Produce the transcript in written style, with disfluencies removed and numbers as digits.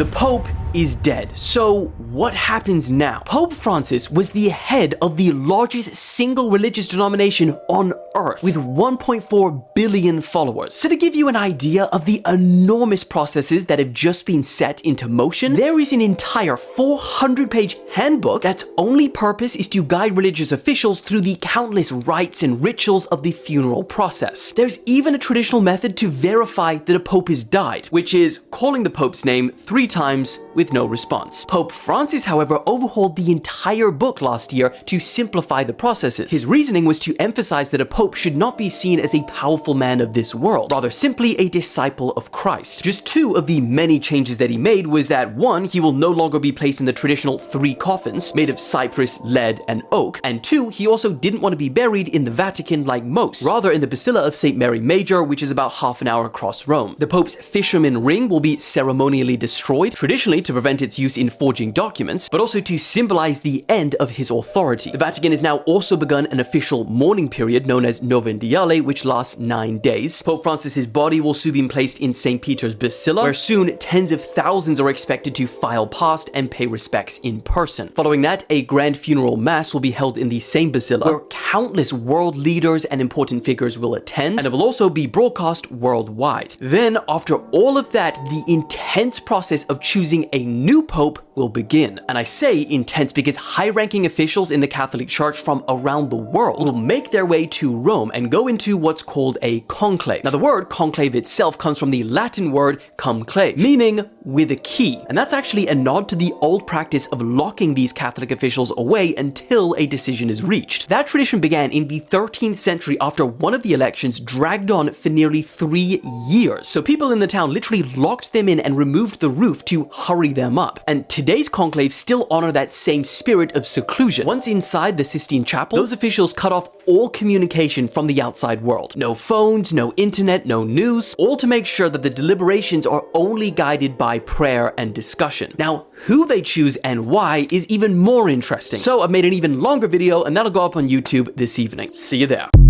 The Pope is dead. So what happens now? Pope Francis was the head of the largest single religious denomination on earth with 1.4 billion followers. So to give you an idea of the enormous processes that have just been set into motion, there is an entire 400-page handbook that's only purpose is to guide religious officials through the countless rites and rituals of the funeral process. There's even a traditional method to verify that a pope has died, which is calling the pope's name 3 times with no response. Pope Francis, however, overhauled the entire book last year to simplify the processes. His reasoning was to emphasize that a pope should not be seen as a powerful man of this world, rather simply a disciple of Christ. Just 2 of the many changes that he made was that 1, he will no longer be placed in the traditional 3 coffins made of cypress, lead, and oak, and 2, he also didn't want to be buried in the Vatican like most, rather in the Basilica of St. Mary Major, which is about half an hour across Rome. The Pope's fisherman ring will be ceremonially destroyed, traditionally to prevent its use in forging documents, but also to symbolize the end of his authority. The Vatican has now also begun an official mourning period known as Novendiale, which lasts 9 days. Pope Francis's body will soon be placed in St. Peter's Basilica, where soon tens of thousands are expected to file past and pay respects in person. Following that, a grand funeral mass will be held in the same basilica, where countless world leaders and important figures will attend, and it will also be broadcast worldwide. Then, after all of that, the intense process of choosing a new pope will begin. And I say intense because high-ranking officials in the Catholic Church from around the world will make their way to Rome and go into what's called a conclave. Now, the word conclave itself comes from the Latin word cum clave, meaning with a key. And that's actually a nod to the old practice of locking these Catholic officials away until a decision is reached. That tradition began in the 13th century after one of the elections dragged on for nearly 3 years. So people in the town literally locked them in and removed the roof to hurry them up. And today's conclaves still honor that same spirit of seclusion. Once inside the Sistine Chapel, those officials cut off all communication from the outside world. No phones, no internet, no news, all to make sure that the deliberations are only guided by prayer and discussion. Now, who they choose and why is even more interesting. So I've made an even longer video, and that'll go up on YouTube this evening. See you there.